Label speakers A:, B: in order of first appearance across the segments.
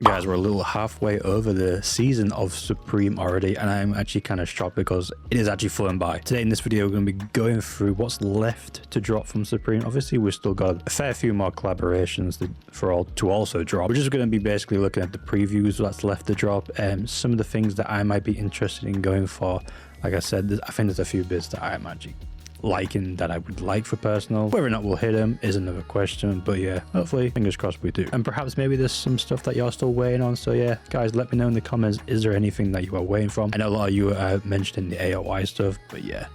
A: Guys, we're a little halfway over the season of Supreme already, and I'm actually kind of shocked because it is actually flown by. Today in this video, we're going to be going through what's left to drop from Supreme. Obviously, we've still got a fair few more collaborations to also drop. We're just going to be basically looking at the previews that's left to drop, and some of the things that I might be interested in going for. Like I said, I think there's a few bits that I'm actually liking that I would like for personal. Whether or not we'll hit them is another question, but yeah, hopefully, fingers crossed we do. And perhaps maybe there's some stuff that you're still waiting on. So yeah, guys, let me know in the comments, is there anything that you are waiting from? I know a lot of you are mentioning the AOI stuff, but yeah,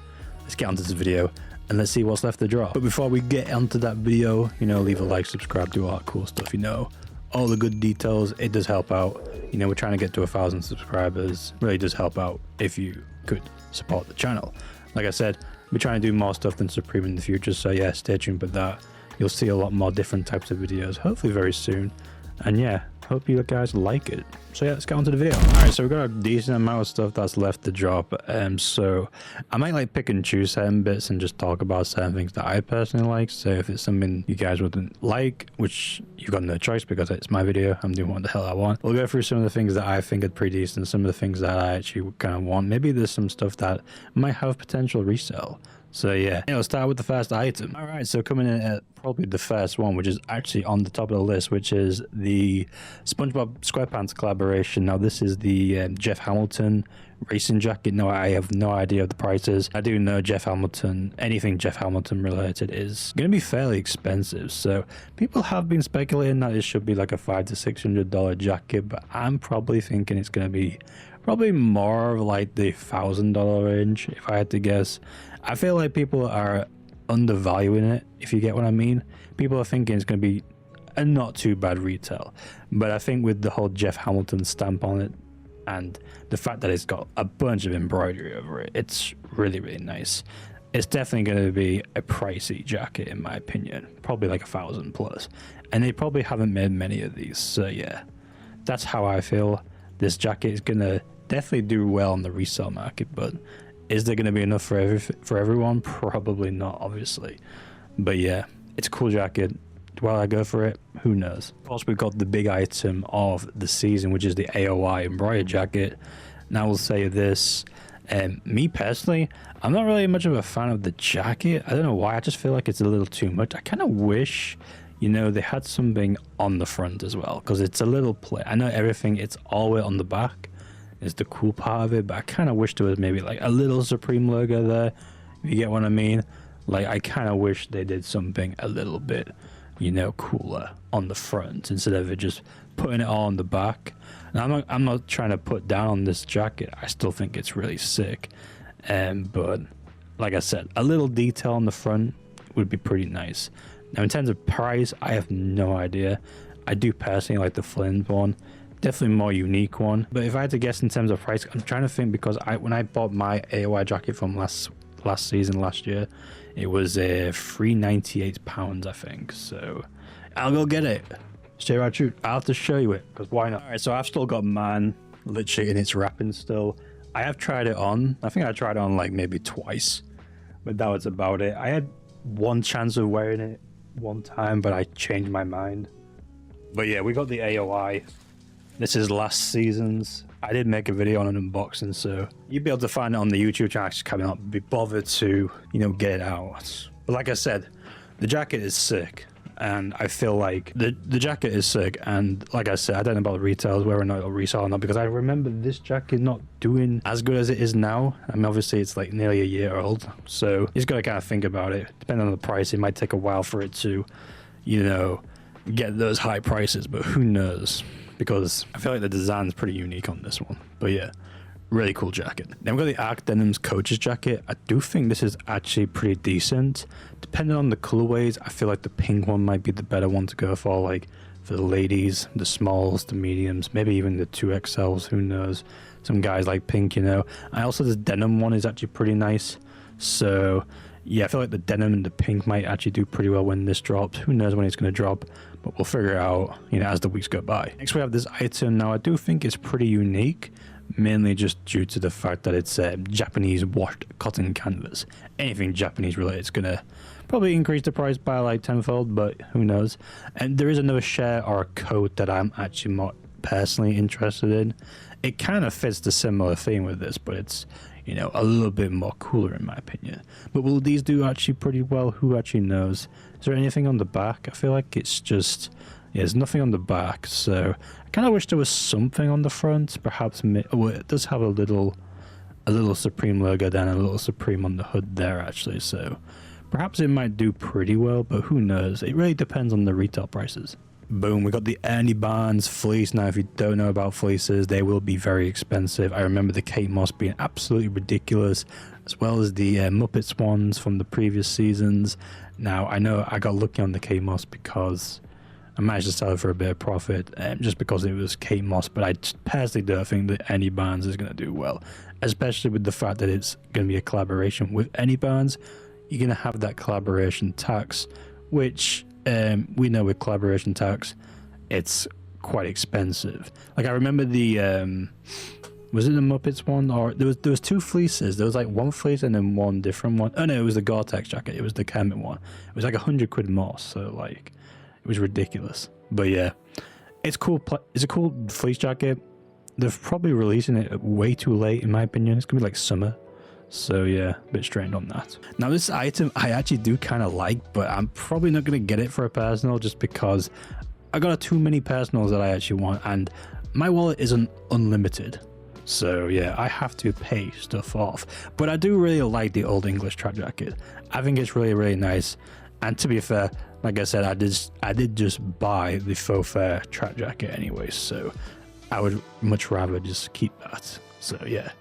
A: let's get onto this video and let's see what's left to drop. But before we get onto that video, you know, leave a like, subscribe, do all that cool stuff, you know, all the good details. It does help out. You know, we're trying to get to 1,000 subscribers. Really does help out if you could support the channel. Like I said, we're trying to do more stuff than Supreme in the future, so yeah, stay tuned for that. You'll see a lot more different types of videos, hopefully very soon. And yeah, hope you guys like it. So yeah, let's get on to the video. Alright, so we've got a decent amount of stuff that's left to drop. So I might like pick and choose certain bits and just talk about certain things that I personally like. So if it's something you guys wouldn't like, which you've got no choice because it's my video, I'm doing what the hell I want. We'll go through some of the things that I think are pretty decent, some of the things that I actually kind of want. Maybe there's some stuff that might have potential resell. So yeah, let's start with the first item. All right, so coming in at probably the first one, which is actually on the top of the list, which is the SpongeBob SquarePants collaboration. Now this is the Jeff Hamilton racing jacket. No, I have no idea of the prices. I do know Jeff Hamilton, anything Jeff Hamilton related is going to be fairly expensive. So people have been speculating that it should be like a $500 to $600 jacket, but I'm probably thinking it's going to be probably more of like the $1,000 range if I had to guess. I feel like people are undervaluing it, if you get what I mean. People are thinking it's going to be a not too bad retail, but I think with the whole Jeff Hamilton stamp on it and the fact that it's got a bunch of embroidery over it, it's really, really nice. It's definitely going to be a pricey jacket in my opinion, probably like $1,000 plus, and they probably haven't made many of these. So yeah, that's how I feel. This jacket is going to definitely do well on the resale market, but is there going to be enough for everyone? Probably not, obviously. But yeah, it's a cool jacket. Will I go for it? Who knows? Of course, we've got the big item of the season, which is the AOI embroidered jacket. Now, I will say this. Me personally, I'm not really much of a fan of the jacket. I don't know why. I just feel like it's a little too much. I kind of wish, you know, they had something on the front as well, because it's a little play. I know everything, it's all the way on the back is the cool part of it, but I kind of wish there was maybe like a little Supreme logo there, if you get what I mean. Like, I kind of wish they did something a little bit, you know, cooler on the front instead of it just putting it all on the back. And I'm not trying to put down on this jacket. I still think it's really sick, but like I said, a little detail on the front would be pretty nice. Now in terms of price, I have no idea. I do personally like the Flynn one. Definitely more unique one, but if I had to guess in terms of price, I'm trying to think, because when I bought my AOI jacket from last season, last year, it was £398, I think. So I'll go get it. Stay right, shoot. I'll have to show you it, because why not? All right, so I've still got mine literally in its wrapping still. I have tried it on. I think I tried it on like maybe twice, but that was about it. I had one chance of wearing it one time, but I changed my mind. But yeah, we got the AOI. This is last season's. I did make a video on an unboxing, so you'll be able to find it on the YouTube channel. Just coming up, be bothered to, you know, get it out. But like I said, the jacket is sick, and I feel like the jacket is sick. And like I said, I don't know about the retails, whether or not it'll resell or not, because I remember this jacket not doing as good as it is now. I mean, obviously it's like nearly a year old, so you just gotta kind of think about it. Depending on the price, it might take a while for it to, you know, get those high prices, but who knows? Because I feel like the design is pretty unique on this one. But yeah, really cool jacket. Then we've got the Arc Denim's Coach's jacket. I do think this is actually pretty decent. Depending on the colorways, I feel like the pink one might be the better one to go for, like for the ladies, the smalls, the mediums, maybe even the 2XLs, who knows. Some guys like pink, you know. I also, this denim one is actually pretty nice. So yeah, I feel like the denim and the pink might actually do pretty well when this drops. Who knows when it's going to drop, but we'll figure it out, you know, as the weeks go by. Next we have this item. Now I do think it's pretty unique, mainly just due to the fact that it's Japanese washed cotton canvas. Anything Japanese related is going to probably increase the price by like tenfold, but who knows. And there is another share or a code that I'm actually not personally interested in. It kind of fits the similar theme with this, but it's, you know, a little bit more cooler in my opinion. But will these do actually pretty well? Who actually knows? Is there anything on the back? I feel like it's just, yeah, there's nothing on the back. So I kind of wish there was something on the front. Perhaps, well, it does have a little Supreme logo down, a little Supreme on the hood there actually. So perhaps it might do pretty well, but who knows? It really depends on the retail prices. Boom, we got the Ernie Barnes fleece. Now, if you don't know about fleeces, they will be very expensive. I remember the Kate Moss being absolutely ridiculous, as well as the Muppets ones from the previous seasons. Now, I know I got lucky on the Kate Moss because I managed to sell it for a bit of profit, just because it was Kate Moss, but I personally don't think that Ernie Barnes is going to do well, especially with the fact that it's going to be a collaboration with Ernie Barnes. You're going to have that collaboration tax, which we know with collaboration tax, it's quite expensive. Like I remember the was it the Muppets one, or there was two fleeces. There was like one fleece and then one different one. Oh no, it was the Gore-Tex jacket. It was the Kermit one. It was like £100 more. So like, it was ridiculous. But yeah, it's cool. It's a cool fleece jacket. They're probably releasing it way too late, in my opinion. It's gonna be like summer. So yeah, a bit strained on that. Now this item I actually do kind of like, but I'm probably not going to get it for a personal just because I got too many personals that I actually want, and my wallet isn't unlimited. So yeah, I have to pay stuff off. But I do really like the Old English track jacket. I think it's really, really nice. And to be fair, like I said, I did just buy the faux fur track jacket anyway, so I would much rather just keep that. So yeah,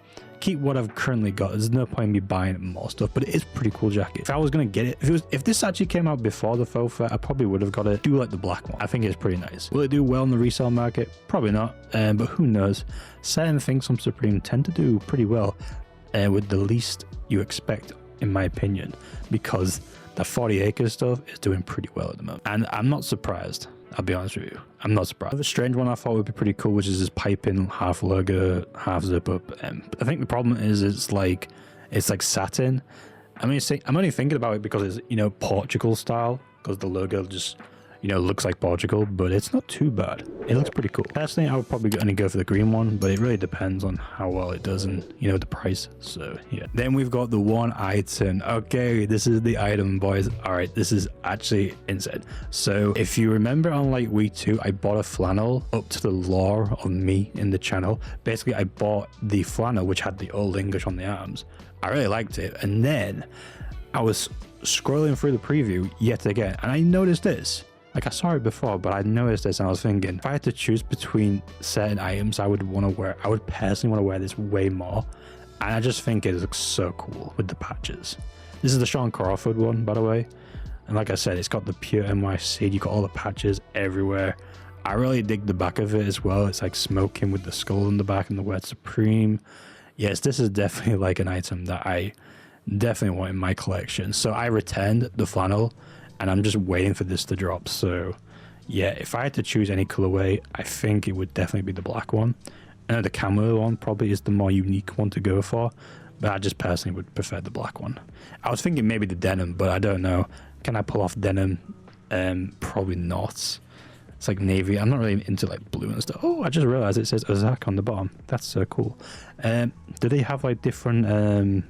A: keep what I've currently got. There's no point in me buying more stuff, but it is a pretty cool jacket. If I was gonna get it, if this actually came out before the faux fur, I probably would have got it. I do like the black one. I think it's pretty nice. Will it do well in the resale market? Probably not, but who knows? Certain things from Supreme tend to do pretty well with the least you expect, in my opinion, because the 40 acres stuff is doing pretty well at the moment, and I'm not surprised. I'll be honest with you, I'm not surprised. A strange one I thought would be pretty cool, which is this piping half logo, half zip up. I think the problem is it's like satin. I mean, I'm only thinking about it because it's, you know, Portugal style, because the logo just, you know, looks like Portugal, but it's not too bad. It looks pretty cool. Personally, I would probably only go for the green one, but it really depends on how well it does and, you know, the price. So yeah. Then we've got the one item. Okay, this is the item, boys. All right, this is actually insane. So if you remember on like week 2, I bought a flannel up to the lore of me in the channel. Basically, I bought the flannel which had the Old English on the arms. I really liked it, and then I was scrolling through the preview yet again, and I noticed this. Like, I saw it before, but I noticed this and I was thinking, if I had to choose between certain items I would want to wear, I would personally want to wear this way more. And I just think it looks so cool with the patches. This is the Sean Crawford one, by the way. And like I said, it's got the pure NYC. You got all the patches everywhere. I really dig the back of it as well. It's like smoking with the skull in the back and the word Supreme. Yes, this is definitely like an item that I definitely want in my collection. So I returned the flannel, and I'm just waiting for this to drop. So yeah, if I had to choose any colorway, I think it would definitely be the black one. I know the camo one probably is the more unique one to go for, but I just personally would prefer the black one. I was thinking maybe the denim, but I don't know. Can I pull off denim? Probably not. It's like navy. I'm not really into like blue and stuff. Oh, I just realized it says Ozak on the bottom. That's so cool. Do they have like different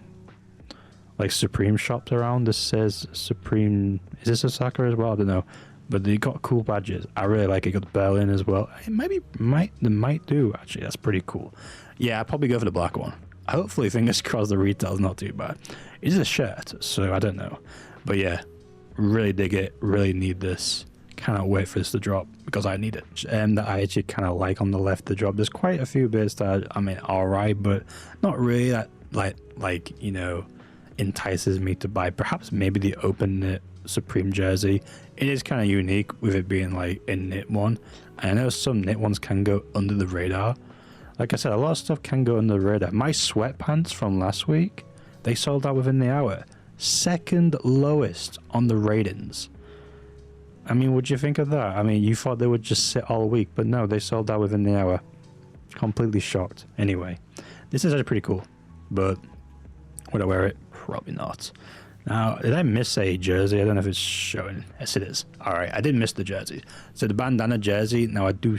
A: like Supreme shops around? This says Supreme. Is this Osaka as well? I don't know, but they got cool badges. I really like it. Got Berlin as well. They might do actually. That's pretty cool. Yeah, I'll probably go for the black one. Hopefully, fingers crossed, the retail's not too bad. It is a shirt, so I don't know, but yeah, really dig it. Really need this. Cannot wait for this to drop because I need it. That I actually kind of like on the left to drop. There's quite a few bits that I mean, alright, but not really that like you know, entices me to buy. Perhaps maybe the open knit Supreme jersey. It is kind of unique with it being like a knit one. I know some knit ones can go under the radar. Like I said, a lot of stuff can go under the radar. My sweatpants from last week, they sold out within the hour. Second lowest on the ratings. I mean, what'd you think of that? I mean, you thought they would just sit all week, but no, they sold out within the hour. Completely shocked. Anyway, this is actually pretty cool, but would I wear it? Probably not. Now, did I miss a jersey? I don't know if it's showing. Yes, it is. All right, I did miss the jersey. So the bandana jersey. Now, I do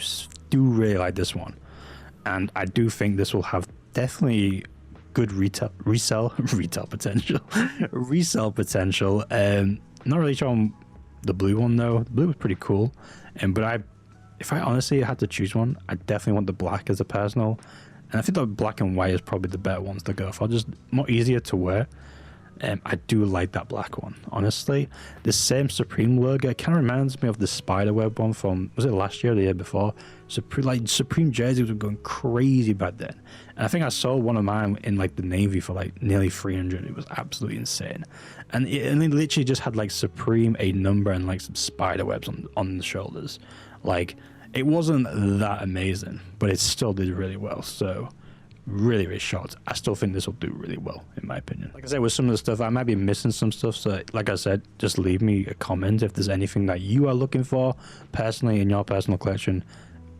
A: do really like this one, and I do think this will have definitely good resell potential. Resell potential. Not really sure on the blue one though. The blue was pretty cool, but if I honestly had to choose one, I definitely want the black as a personal, and I think the black and white is probably the better ones to go for. Just more easier to wear. I do like that black one, honestly. The same Supreme logo, it kind of reminds me of the spiderweb one from, was it last year or the year before? Supreme jerseys were going crazy back then, and I think I saw one of mine in like the navy for like nearly 300. It was absolutely insane, and they literally just had like Supreme, a number, and like some spiderwebs on the shoulders. Like, it wasn't that amazing, but it still did really well. So really shocked. I still think this will do really well, in my opinion. Like I said, with some of the stuff, I might be missing some stuff, so like I said, just leave me a comment if there's anything that you are looking for personally in your personal collection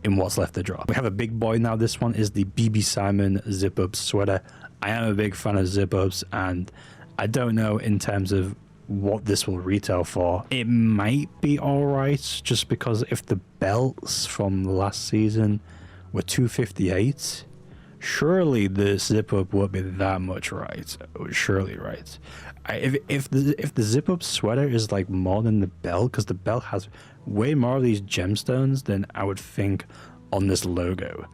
A: in what's left to drop. We have a big boy now. This one is the BB Simon zip up sweater. I am a big fan of zip ups, and I don't know in terms of what this will retail for. It might be all right, just because if the belts from last season were $258, surely the zip up won't be that much, right? Surely, right? If the zip up sweater is like more than the belt, because the belt has way more of these gemstones than I would think on this logo.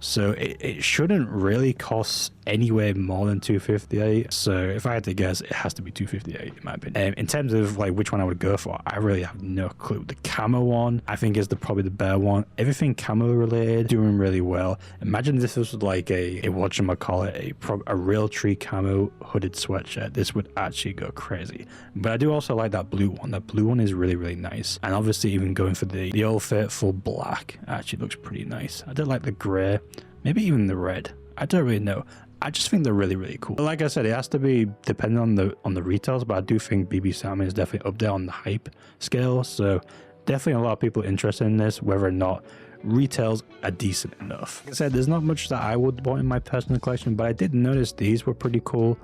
A: So it shouldn't really cost anywhere more than $258. So if I had to guess, it has to be $258 in my opinion. In terms of like which one I would go for, I really have no clue. The camo one, I think, is probably the better one. Everything camo related, doing really well. Imagine this was like a whatchamacallit, a real tree camo hooded sweatshirt. This would actually go crazy. But I do also like that blue one. That blue one is really nice. And obviously even going for the old full black actually looks pretty nice. I don't like the grey. Maybe even the red. I don't really know. I just think they're really cool. But like I said, it has to be depending on the retails, but I do think BB Salmon is definitely up there on the hype scale. So definitely a lot of people interested in this, whether or not retails are decent enough. Like I said, there's not much that I would want in my personal collection, but I did notice these were pretty cool.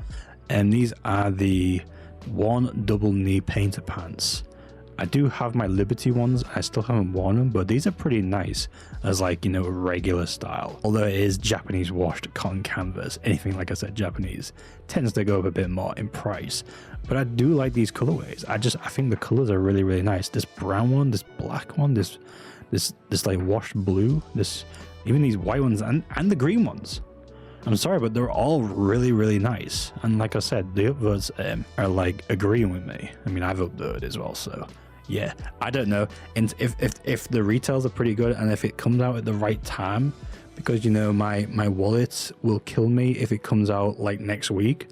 A: And these are the one double knee painter pants. I do have my Liberty ones. I still haven't worn them, but these are pretty nice as like, you know, a regular style. Although it is Japanese washed cotton canvas, anything, like I said, Japanese tends to go up a bit more in price. But I do like these colorways. I think the colors are really nice. This brown one, this black one, this like washed blue, even these white ones and the green ones. I'm sorry, but they're all really nice. And like I said, the upvotes are like agreeing with me. I mean, I've upvoted as well, so yeah, I don't know. And if the retails are pretty good, and if it comes out at the right time, because you know my wallet will kill me if it comes out like next week,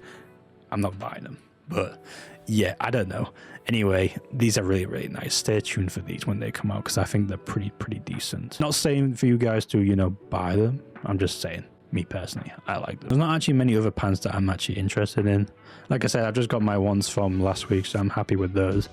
A: I'm not buying them. But yeah, I don't know. Anyway, these are really nice. Stay tuned for these when they come out, because I think they're pretty decent. Not saying for you guys to, you know, buy them. I'm just saying, me personally, I like them. There's not actually many other pants that I'm actually interested in. Like I said, I've just got my ones from last week, so I'm happy with those.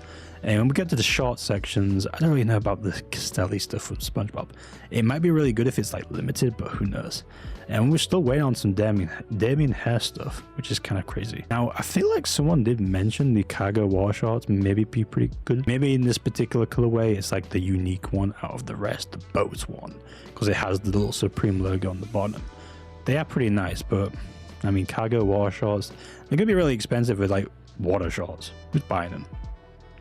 A: And when we get to the short sections, I don't really know about the Castelli stuff from SpongeBob. It might be really good if it's like limited, but who knows. And we're still waiting on some Damien hair stuff, which is kind of crazy. Now, I feel like someone did mention the cargo war shorts maybe be pretty good. Maybe in this particular colorway, it's like the unique one out of the rest, the boat one, because it has the little Supreme logo on the bottom. They are pretty nice, but I mean, cargo war shorts, they're gonna be really expensive with like water shorts. Who's buying them?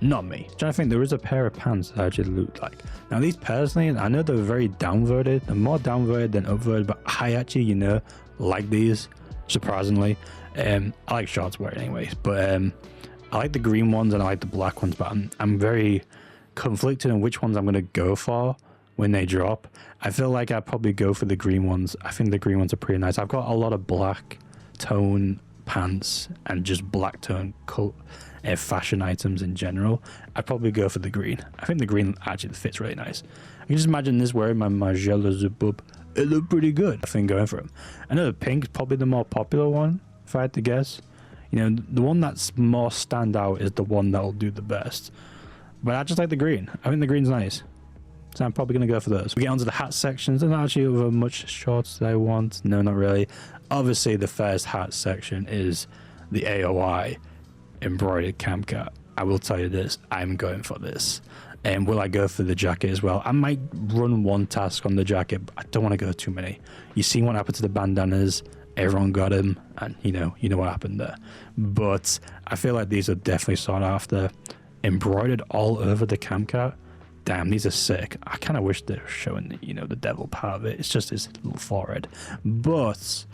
A: Not me. I'm trying to think, there is a pair of pants that I actually look like. Now these personally, I know they're very downvoted. They're more downvoted than upvoted, but I actually, you know, like these, surprisingly. I like shorts wear anyways, but I like the green ones and I like the black ones, but I'm very conflicted on which ones I'm gonna go for when they drop. I feel like I'd probably go for the green ones. I think the green ones are pretty nice. I've got a lot of black tone pants and just black tone fashion items in general. I'd probably go for the green. I think the green actually fits really nice. I can just imagine this wearing my Margiela zip up. It looked pretty good. I think going for them. I know the pink's probably the more popular one, if I had to guess. You know, the one that's more standout is the one that'll do the best. But I just like the green. I think the green's nice, so I'm probably going to go for those. We get onto the hat sections. There's not actually over much shorts that I want. No, not really. Obviously, the first hat section is the AOI embroidered cam cat. I will tell you this, I'm going for this. And will I go for the jacket as well? I might run one task on the jacket, but I don't want to go too many. You see what happened to the bandanas. Everyone got him, and you know what happened there. But I feel like these are definitely sought after. Embroidered all over the cam cat. Damn, these are sick. I kind of wish they were showing the devil part of it. It's just his little forehead. But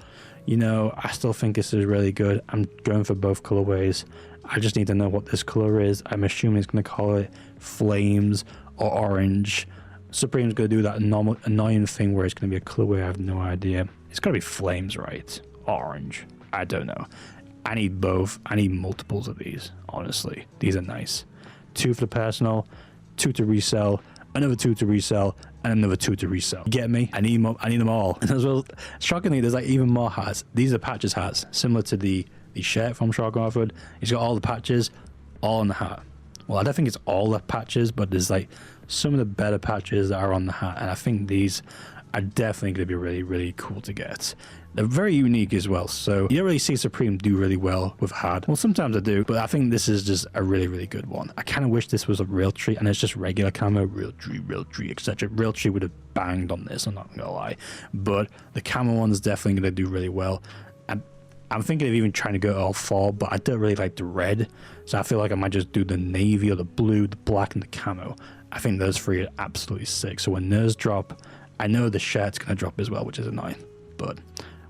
A: I still think this is really good. I'm going for both colorways. I just need to know what this color is. I'm assuming it's going to call it flames or orange. Supreme's going to do that annoying thing where it's going to be a colorway. I have no idea. It's got to be flames, right? Orange. I don't know. I need both. I need multiples of these, honestly. These are nice. 2 for the personal, 2 to resell, another 2 to resell, and another 2 to resell. You get me? I need them all. And as well, shockingly, there's like even more hats. These are patches hats, similar to the shirt from Shark Offered. He's got all the patches, all on the hat. Well, I don't think it's all the patches, but there's like some of the better patches that are on the hat, and I think these are definitely going to be really, really cool to get. They're very unique as well, so you don't really see Supreme do really well with a hat. Well, sometimes I do, but I think this is just a really, really good one. I kind of wish this was a Realtree, and it's just regular camo, Realtree, etc. Realtree would have banged on this, I'm not going to lie, but the camo one's definitely going to do really well. I'm thinking of even trying to go all 4, but I don't really like the red, so I feel like I might just do the navy or the blue, the black, and the camo. I think those 3 are absolutely sick, so when those drop, I know the shirt's going to drop as well, which is annoying, but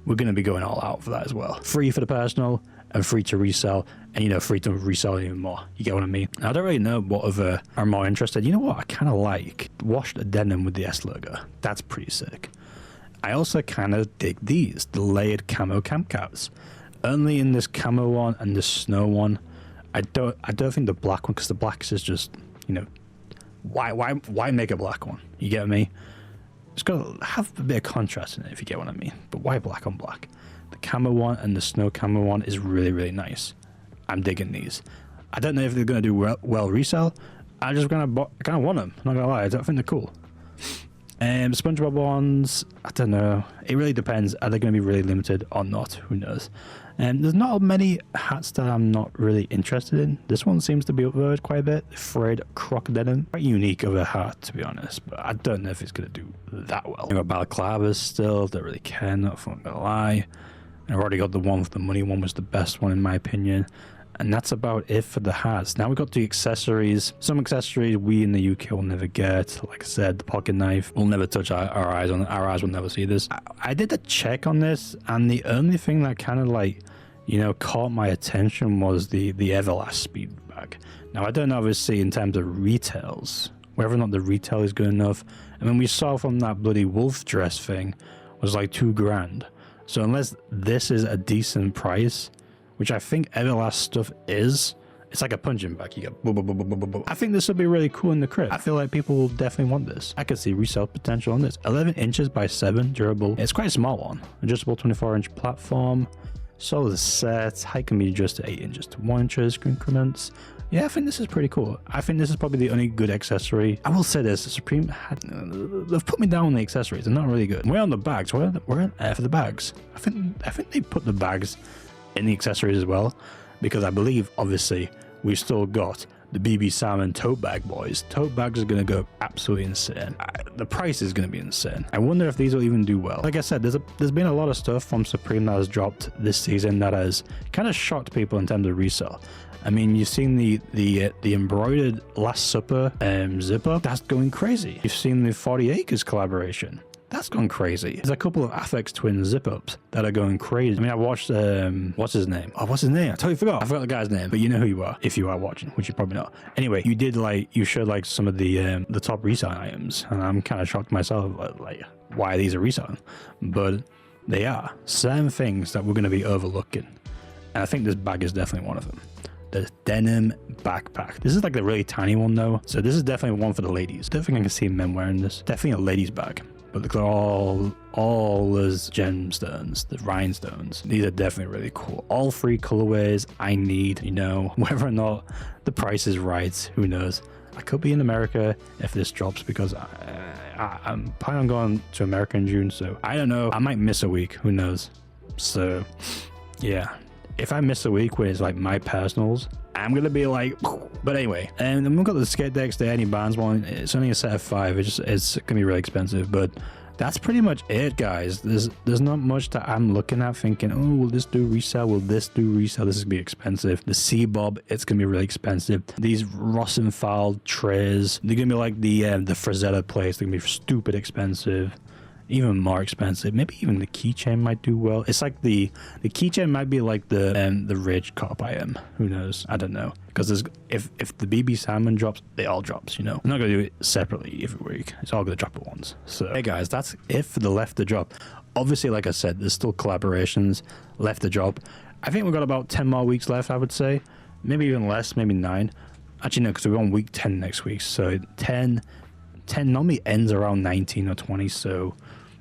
A: we're going to be going all out for that as well. 3 for the personal, and 3 to resell, and 3 to resell even more. You get what I mean? Now, I don't really know what other are more interested. You know what? I kind of like washed denim with the S logo. That's pretty sick. I also kind of dig these, the layered camo cam caps. Only in this camo one and the snow one. I don't think the black one, because the black is just, why make a black one? You get me? It's got to have a bit of contrast in it, if you get what I mean. But why black on black? The camo one and the snow camo one is really, really nice. I'm digging these. I don't know if they're going to do well resell. I just kind of want them. I'm not going to lie, I don't think they're cool. SpongeBob ones, I don't know. It really depends. Are they going to be really limited or not? Who knows? There's not many hats that I'm not really interested in. This one seems to be upvoted quite a bit. Thread croc denim. Quite unique of a hat, to be honest. But I don't know if it's going to do that well. I've got balaclavas still. Don't really care. Not going to lie. I've already got the one with the money one, was the best one in my opinion. And that's about it for the hats. Now we got the accessories. Some accessories we in the UK will never get. Like I said, the pocket knife. We'll never touch our eyes on it. Our eyes will never see this. I did a check on this, and the only thing that kind of like, caught my attention was the Everlast speed bag. Now I don't know, obviously, in terms of retails, whether or not the retail is good enough. I mean, we saw from that bloody wolf dress thing was like $2,000. So unless this is a decent price, which I think Everlast stuff is, it's like a punching bag. You go boom, boom, boom, boom, boom, boom. I think this will be really cool in the crib. I feel like people will definitely want this. I could see resale potential on this. 11 inches by 7, durable. It's quite a small one. Adjustable 24-inch platform. Solid set. Height can be adjusted 8 inches to 1 inches increments. Yeah, I think this is pretty cool. I think this is probably the only good accessory. I will say this, the Supreme they've put me down on the accessories. They're not really good. We're on the bags. We're on air for the bags. I think they put the bags in the accessories as well, because I believe obviously we've still got the BB Salmon tote bag boys. Tote bags are going to go absolutely insane. The price is going to be insane. I wonder if these will even do well. Like I said, there's been a lot of stuff from Supreme that has dropped this season that has kind of shocked people in terms of resale. I mean, you've seen the embroidered Last Supper zipper. That's going crazy. You've seen the 40 Acres collaboration. That's gone crazy. There's a couple of Affix Twin zip-ups that are going crazy. I mean, I watched, what's his name? Oh, what's his name? I totally forgot. I forgot the guy's name, but you know who you are if you are watching, which you probably not. Anyway, you showed like some of the top reselling items, and I'm kind of shocked myself, like why these are reselling, but they are. Certain things that we're going to be overlooking, and I think this bag is definitely one of them. The denim backpack. This is like the really tiny one though, so this is definitely one for the ladies. Don't think I can see men wearing this. Definitely a ladies bag. But look at all those gemstones, the rhinestones. These are definitely really cool. All 3 colorways I need, whether or not the price is right, who knows. I could be in America if this drops, because I'm planning on going to America in June, so I don't know. I might miss a week, who knows. So yeah, if I miss a week when it's like my personals, I'm gonna be like, but anyway. And then we've got the skate decks, the Any Barnes one. It's only a set of 5. It's gonna be really expensive, but that's pretty much it, guys. There's not much that I'm looking at thinking, oh, will this do resell? Will this do resell? This is gonna be expensive. The C-Bob, it's gonna be really expensive. These Rosenthal trays, they're gonna be like the Frazetta plates. They're gonna be stupid expensive. Even more expensive. Maybe even the keychain might do well. It's like the keychain might be like the rich cop item. Who knows? I don't know. Because if the BB salmon drops, they all drops, you know. I'm not gonna do it separately every week. It's all gonna drop at once. So hey guys, that's it for the left to drop. Obviously, like I said, there's still collaborations left to drop. I think we've got about 10 more weeks left, I would say. Maybe even less, maybe 9. Actually no, because we're on week 10 next week. So 10 normally ends around 19 or 20, so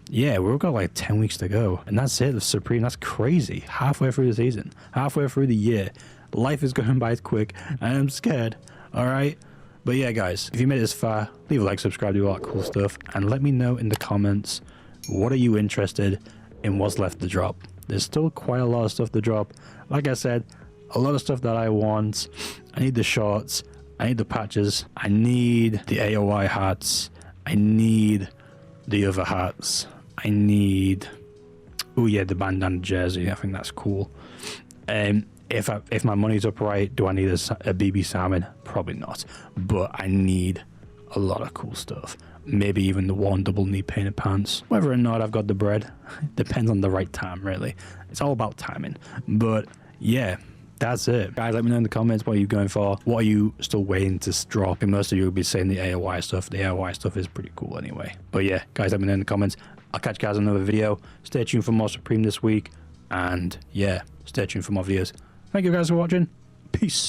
A: yeah, we've got like 10 weeks to go. And that's it, the Supreme. That's crazy. Halfway through the season. Halfway through the year. Life is going by quick, and I'm scared. Alright? But yeah, guys, if you made it this far, leave a like, subscribe, do all that cool stuff. And let me know in the comments, what are you interested in what's left to drop? There's still quite a lot of stuff to drop. Like I said, a lot of stuff that I want. I need the shorts. I need the patches. I need the AOI hats. I need the other hats. I need, oh yeah, the bandana jersey. I think that's cool. If my money's up right, do I need a BB salmon? Probably not. But I need a lot of cool stuff. Maybe even the one double knee painted pants. Whether or not I've got the bread depends on the right time, really. It's all about timing. But yeah, that's it. Guys, let me know in the comments what are you going for. What are you still waiting to drop? And most of you will be saying the AOI stuff. The AOI stuff is pretty cool anyway. But yeah, guys, let me know in the comments. I'll catch you guys on another video. Stay tuned for more Supreme this week. And yeah, stay tuned for more videos. Thank you guys for watching. Peace.